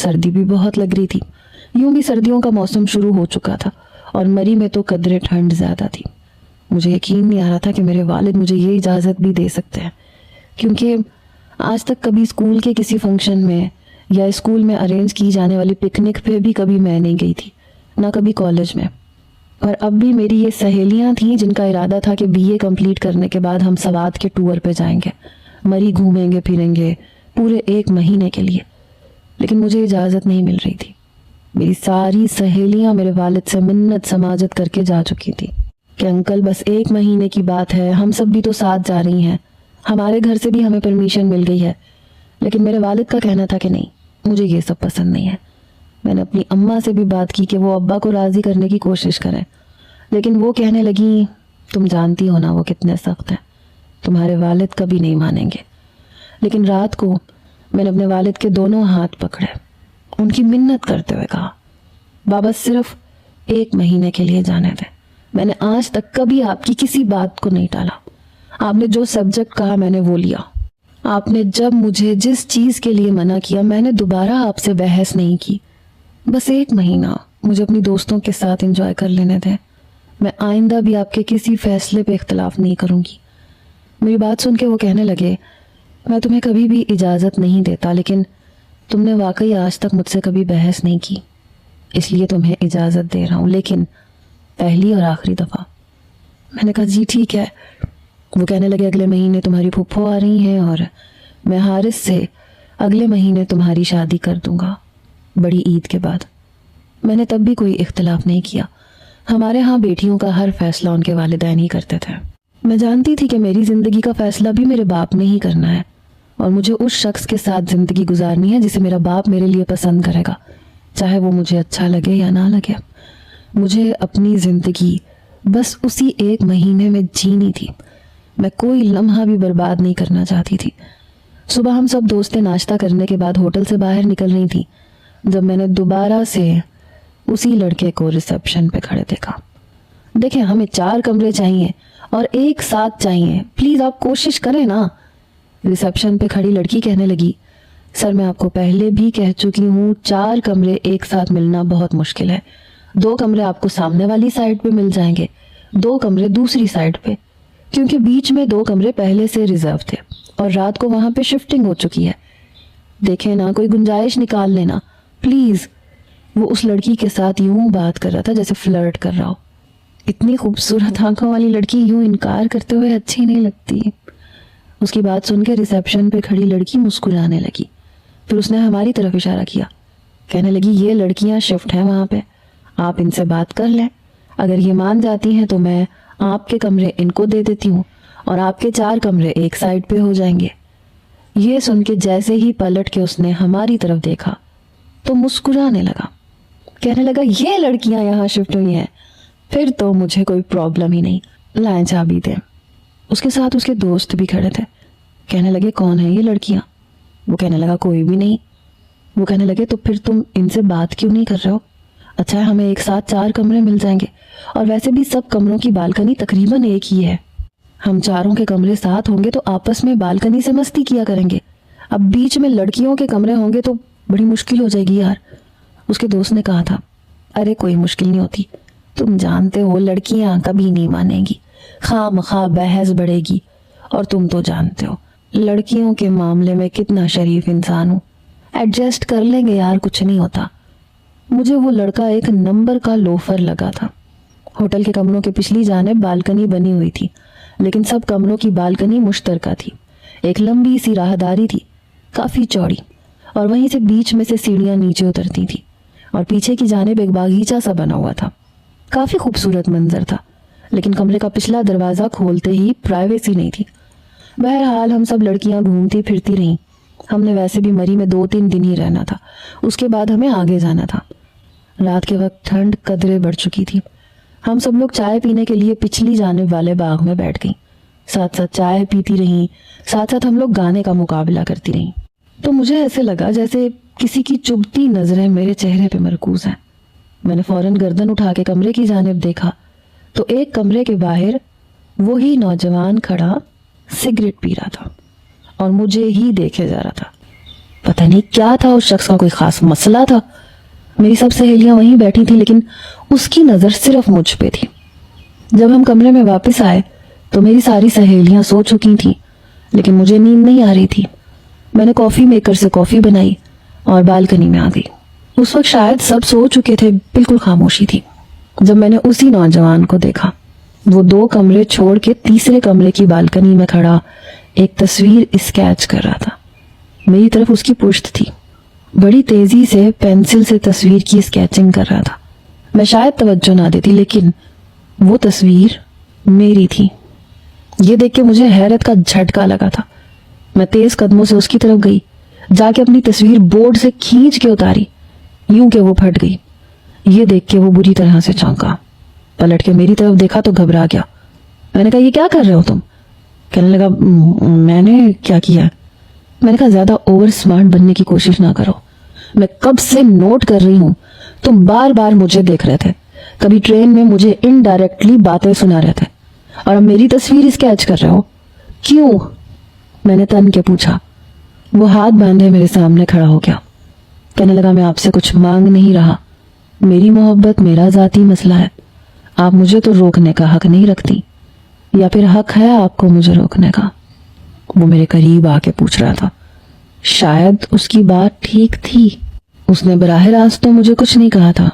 सर्दी भी बहुत लग रही थी। यूं भी सर्दियों का मौसम शुरू हो चुका था और मरी में तो कदरे ठंड ज़्यादा थी। मुझे यकीन नहीं आ रहा था कि मेरे वालिद मुझे ये इजाज़त भी दे सकते हैं, क्योंकि आज तक कभी स्कूल के किसी फंक्शन में या स्कूल में अरेंज की जाने वाली पिकनिक पे भी कभी मैं नहीं गई थी, ना कभी कॉलेज में। और अब भी मेरी ये सहेलियां थीं जिनका इरादा था कि बीए कंप्लीट करने के बाद हम सवात के टूर पे जाएंगे, मरी घूमेंगे फिरेंगे पूरे 1 महीने के लिए। लेकिन मुझे इजाज़त नहीं मिल रही थी। मेरी सारी सहेलियां मेरे वालिद से मिन्नत समाजत करके जा चुकी थी कि अंकल बस 1 महीने की बात है, हम सब भी तो साथ जा रही हैं, हमारे घर से भी हमें परमिशन मिल गई है। लेकिन मेरे वालिद का कहना था कि नहीं, मुझे ये सब पसंद नहीं है। मैंने अपनी अम्मा से भी बात की कि वो अब्बा को राज़ी करने की कोशिश करें, लेकिन वो कहने लगी, तुम जानती हो ना वो कितने सख्त हैं, तुम्हारे वालिद कभी नहीं मानेंगे। लेकिन रात को मैंने अपने वालिद के दोनों हाथ पकड़े, उनकी मिन्नत करते हुए कहा, बाबा सिर्फ 1 महीने के लिए जाने दें। मैंने आज तक कभी आपकी किसी बात को नहीं टाला। आपने जो सब्जेक्ट कहा मैंने वो लिया। आपने जब मुझे जिस चीज़ के लिए मना किया मैंने दोबारा आपसे बहस नहीं की। बस 1 महीना मुझे अपनी दोस्तों के साथ एंजॉय कर लेने दें। मैं आइंदा भी आपके किसी फैसले पे इख्तलाफ नहीं करूँगी। मेरी बात सुन के वो कहने लगे, मैं तुम्हें कभी भी इजाज़त नहीं देता, लेकिन तुमने वाकई आज तक मुझसे कभी बहस नहीं की, इसलिए तुम्हें इजाज़त दे रहा हूँ, लेकिन पहली और आखिरी दफ़ा। मैंने कहा जी ठीक है। वो कहने लगे, अगले महीने तुम्हारी फूफो आ रही हैं और मैं हारिस से अगले महीने तुम्हारी शादी कर दूंगा, बड़ी ईद के बाद। मैंने तब भी कोई इख्तलाफ नहीं किया। हमारे यहाँ बेटियों का हर फैसला उनके वालिदैन ही करते थे। मैं जानती थी कि मेरी ज़िंदगी का फैसला भी मेरे बाप ने ही करना है और मुझे उस शख्स के साथ ज़िंदगी गुजारनी है जिसे मेरा बाप मेरे लिए पसंद करेगा, चाहे वो मुझे अच्छा लगे या ना लगे। मुझे अपनी ज़िंदगी बस उसी 1 महीने में जीनी थी। मैं कोई लम्हा भी बर्बाद नहीं करना चाहती थी। सुबह हम सब दोस्तें नाश्ता करने के बाद होटल से बाहर निकल रही थी जब मैंने दोबारा से उसी लड़के को रिसेप्शन पे खड़े देखा। देखें, हमें 4 कमरे चाहिए और एक साथ चाहिए, प्लीज़ आप कोशिश करें ना। रिसेप्शन पे खड़ी लड़की कहने लगी, सर मैं आपको पहले भी कह चुकी हूँ 4 कमरे एक साथ मिलना बहुत मुश्किल है। 2 कमरे आपको सामने वाली साइड पे मिल जाएंगे, 2 कमरे दूसरी साइड पे, क्योंकि बीच में 2 कमरे पहले से रिजर्व थे और रात को वहां पे शिफ्टिंग हो चुकी है। देखें ना, कोई गुंजाइश निकाल लेना प्लीज। वो उस लड़की के साथ यूं बात कर रहा था जैसे फ्लर्ट कर रहा हो। इतनी खूबसूरत आंखों वाली लड़की यूं इनकार करते हुए अच्छी नहीं लगती। उसकी बात सुन के रिसेप्शन पे खड़ी लड़की मुस्कुराने लगी। फिर उसने हमारी तरफ इशारा किया, कहने लगी, ये लड़कियां शिफ्ट हैं वहां पे, आप इनसे बात कर लें। अगर ये मान जाती हैं तो मैं आपके कमरे इनको दे देती हूँ और आपके 4 कमरे एक साइड पे हो जाएंगे। ये सुन के जैसे ही पलट के उसने हमारी तरफ देखा तो मुस्कुराने लगा, कहने लगा, ये लड़कियां यहाँ शिफ्ट हुई हैं, फिर तो मुझे कोई प्रॉब्लम ही नहीं, लाएं चाबी दें। उसके साथ उसके दोस्त भी खड़े थे। कहने लगे, कौन है ये लड़कियां? वो कहने लगा, कोई भी नहीं। वो कहने लगे, तो फिर तुम इनसे बात क्यों नहीं कर रहे हो? अच्छा है, हमें एक साथ 4 कमरे मिल जाएंगे और वैसे भी सब कमरों की बालकनी तकरीबन एक ही है। हम चारों के कमरे साथ होंगे तो आपस में बालकनी से मस्ती किया करेंगे। अब बीच में लड़कियों के कमरे होंगे तो बड़ी मुश्किल हो जाएगी यार। उसके दोस्त ने कहा था, अरे कोई मुश्किल नहीं होती, तुम जानते हो लड़कियां कभी नहीं मानेंगी, खामखा बहस बढ़ेगी, और तुम तो जानते हो लड़कियों के मामले में कितना शरीफ इंसान हूँ, एडजस्ट कर लेंगे यार, कुछ नहीं होता। मुझे वो लड़का एक नंबर का लोफर लगा था। होटल के कमरों के पिछली जानिब बालकनी बनी हुई थी, लेकिन सब कमरों की बालकनी मुश्तरका थी। एक लंबी सी राहदारी थी, काफी चौड़ी, और वहीं से बीच में से सीढ़ियां नीचे उतरती थी और पीछे की जानिब एक बागीचा सा बना हुआ था। काफी खूबसूरत मंजर था, लेकिन कमरे का पिछला दरवाजा खोलते ही प्राइवेसी नहीं थी। बहरहाल हम सब लड़कियां घूमती फिरती रहीं। हमने वैसे भी मरी में 2-3 दिन ही रहना था, उसके बाद हमें आगे जाना था। रात के वक्त ठंड कदरे बढ़ चुकी थी। हम सब लोग चाय पीने के लिए पिछली जानिब वाले बाग में बैठ गईं। साथ साथ चाय पीती रहीं, साथ साथ हम लोग गाने का मुकाबला करती रहीं। तो मुझे ऐसे लगा जैसे किसी की चुभती नजरें मेरे चेहरे पे मरकूज हैं। मैंने फौरन गर्दन उठा के कमरे की जानिब देखा तो एक कमरे के बाहर वही नौजवान खड़ा सिगरेट पी रहा था और मुझे ही देखे जा रहा था। پتہ نہیں کیا تھا، اس شخص کا کوئی خاص مسئلہ تھا. میری سب سہیلیاں وہیں بیٹھی تھیں لیکن اس کی نظر صرف مجھ پہ تھی. جب ہم کمرے میں واپس آئے تو میری ساری سہیلیاں سو چکی تھیں لیکن مجھے نیند نہیں آ رہی تھی. میں نے کافی میکر سے کافی بنائی اور بالکنی میں آ گئی. اس وقت شاید سب سو چکے تھے، بالکل خاموشی تھی. جب میں نے اسی نوجوان کو دیکھا، وہ 2 کمرے چھوڑ کے تیسرے کمرے کی بالکنی میں کھڑا ایک تصویر اسکیچ کر رہا تھا. میری طرف اس کی پشت تھی، بڑی تیزی سے پینسل سے تصویر کی اسکیچنگ کر رہا تھا. میں شاید توجہ نہ دیتی لیکن وہ تصویر میری تھی. یہ دیکھ کے مجھے حیرت کا جھٹکا لگا تھا. میں تیز قدموں سے اس کی طرف گئی، جا کے اپنی تصویر بورڈ سے کھینچ کے اتاری، یوں کہ وہ پھٹ گئی. یہ دیکھ کے وہ بری طرح سے چونکا، پلٹ کے میری طرف دیکھا تو گھبرا گیا. میں نے کہا یہ کیا کر رہے ہو تم؟ کہنے لگا میں نے کیا کیا؟ میں نے کہا زیادہ اوور سمارٹ بننے کی کوشش نہ کرو. میں کب سے نوٹ کر رہی ہوں تم بار بار مجھے دیکھ رہے تھے، کبھی ٹرین میں مجھے انڈائریکٹلی باتیں سنا رہے تھے اور اب میری تصویر اسکیچ کر رہے ہو، کیوں؟ میں نے تن کے پوچھا. وہ ہاتھ باندھے میرے سامنے کھڑا ہو گیا. کہنے لگا میں آپ سے کچھ مانگ نہیں رہا، میری محبت میرا ذاتی مسئلہ ہے. آپ مجھے تو روکنے کا حق نہیں رکھتی، یا پھر حق ہے آپ کو مجھے روکنے کا؟ وہ میرے قریب آ کے پوچھ رہا تھا. شاید اس کی بات ٹھیک تھی، اس نے براہ راست تو مجھے کچھ نہیں کہا تھا.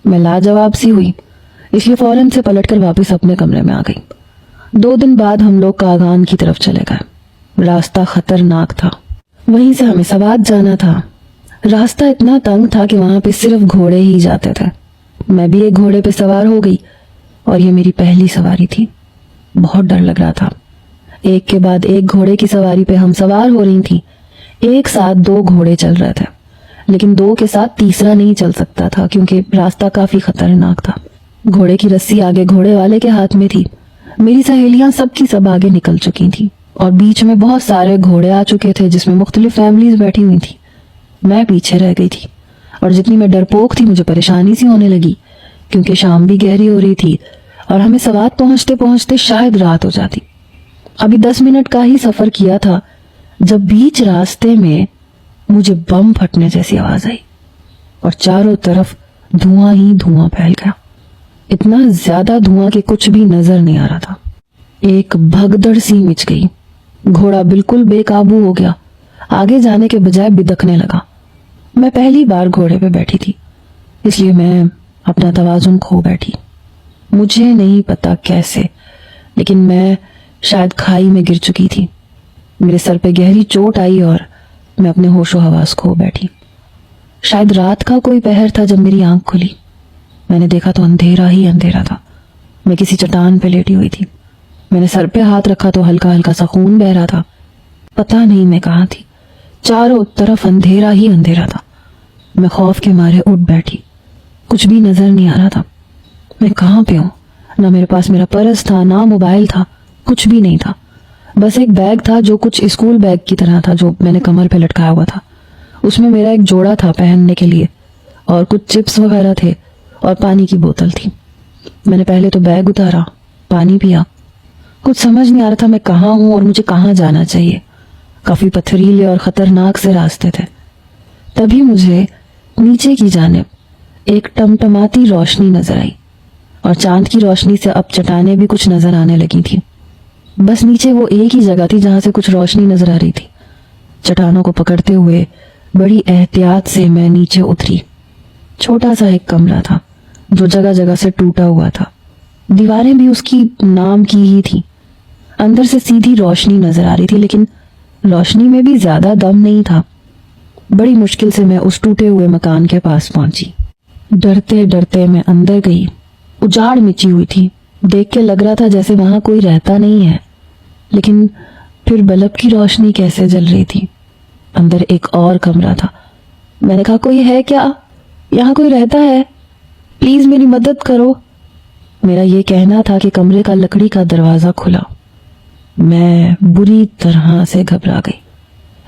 میں لاجواب سی ہوئی، اس لیے فوراً سے پلٹ کر واپس اپنے کمرے میں آ گئی. 2 دن بعد ہم لوگ کاغان کی طرف چلے گئے. راستہ خطرناک تھا، وہیں سے ہمیں سوات جانا تھا. راستہ اتنا تنگ تھا کہ وہاں پہ صرف گھوڑے ہی جاتے تھے. میں بھی ایک گھوڑے پہ سوار ہو گئی اور یہ میری پہلی سواری تھی. بہت ڈر لگ رہا تھا. ایک کے بعد ایک گھوڑے کی سواری پہ ہم سوار ہو رہی تھیں. ایک ساتھ 2 گھوڑے چل رہے تھے لیکن 2 کے ساتھ تیسرا نہیں چل سکتا تھا کیونکہ راستہ کافی خطرناک تھا. گھوڑے کی رسی آگے گھوڑے والے کے ہاتھ میں تھی. میری سہیلیاں سب کی سب آگے نکل چکی تھیں اور بیچ میں بہت سارے گھوڑے آ چکے تھے جس میں مختلف فیملیز بیٹھی ہوئی تھی. میں پیچھے رہ گئی تھی اور جتنی میں ڈرپوک تھی مجھے پریشانی سی ہونے لگی کیونکہ شام بھی گہری ہو رہی تھی اور ہمیں سوات پہنچتے پہنچتے شاید رات ہو جاتی. ابھی 10 منٹ کا ہی سفر کیا تھا جب بیچ راستے میں مجھے بم پھٹنے جیسی آواز آئی اور چاروں طرف دھواں ہی دھواں پھیل گیا. اتنا زیادہ دھواں کہ کچھ بھی نظر نہیں آ رہا تھا. ایک بھگدڑ سی مچ گئی. گھوڑا بالکل بے قابو ہو گیا، آگے جانے کے بجائے بدکنے لگا. میں پہلی بار گھوڑے پہ بیٹھی تھی اس لیے میں اپنا توازن کھو بیٹھی. مجھے نہیں پتا کیسے لیکن میں شاید کھائی میں گر چکی تھی. میرے سر پہ گہری چوٹ آئی اور میں اپنے ہوش و حواس کھو بیٹھی. شاید رات کا کوئی پہر تھا جب میری آنکھ کھلی. میں نے دیکھا تو اندھیرا ہی اندھیرا تھا. میں کسی چٹان پہ لیٹی ہوئی تھی. میں نے سر پہ ہاتھ رکھا تو ہلکا ہلکا سا خون بہ رہا تھا. پتہ نہیں میں کہاں تھی. چاروں طرف اندھیرا ہی اندھیرا تھا. میں خوف کے مارے اٹھ بیٹھی. کچھ بھی نظر نہیں آ رہا تھا. میں کہاں پہ ہوں؟ نہ میرے پاس میرا پرس تھا، نہ موبائل تھا، کچھ بھی نہیں تھا. بس ایک بیگ تھا جو کچھ اسکول بیگ کی طرح تھا جو میں نے کمر پہ لٹکایا ہوا تھا. اس میں میرا ایک جوڑا تھا پہننے کے لیے اور کچھ چپس وغیرہ تھے اور پانی کی بوتل تھی. میں نے پہلے تو بیگ اتارا، پانی پیا. کچھ سمجھ نہیں آ رہا تھا میں کہاں ہوں اور مجھے کہاں جانا چاہیے. کافی پتھریلے اور خطرناک سے راستے تھے. تبھی مجھے نیچے کی جانب ایک ٹمٹماتی روشنی نظر آئی اور چاند کی روشنی سے اب چٹانیں بھی کچھ نظر آنے لگی تھی. بس نیچے وہ ایک ہی جگہ تھی جہاں سے کچھ روشنی نظر آ رہی تھی. چٹانوں کو پکڑتے ہوئے بڑی احتیاط سے میں نیچے اتری. چھوٹا سا ایک کمرہ تھا جو جگہ جگہ سے ٹوٹا ہوا تھا. دیواریں بھی اس کی نام کی ہی تھی. اندر سے سیدھی روشنی نظر آ رہی تھی لیکن روشنی میں بھی زیادہ دم نہیں تھا. بڑی مشکل سے میں اس ٹوٹے ہوئے مکان کے پاس پہنچی. ڈرتے ڈرتے میں اندر گئی. اجاڑ مچی ہوئی تھی. دیکھ کے لگ رہا تھا جیسے وہاں کوئی رہتا نہیں ہے لیکن پھر بلب کی روشنی کیسے جل رہی تھی. اندر ایک اور کمرہ تھا. میں نے کہا کوئی ہے کیا؟ یہاں کوئی رہتا ہے؟ پلیز میری مدد کرو. میرا یہ کہنا تھا کہ کمرے کا لکڑی کا دروازہ کھلا. میں بری طرح سے گھبرا گئی.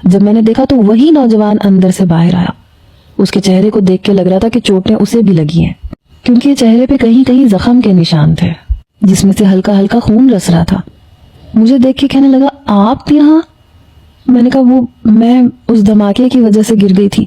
جب میں نے دیکھا تو وہی نوجوان اندر سے باہر آیا. اس کے چہرے کو دیکھ کے لگ رہا تھا کہ چوٹیں اسے بھی لگی ہیں کیونکہ چہرے پہ کہیں کہیں زخم کے نشان تھے جس میں سے ہلکا ہلکا خون رس رہا تھا. مجھے دیکھ کے کہنے لگا آپ یہاں؟ میں نے کہا وہ میں اس دھماکے کی وجہ سے گر گئی تھی.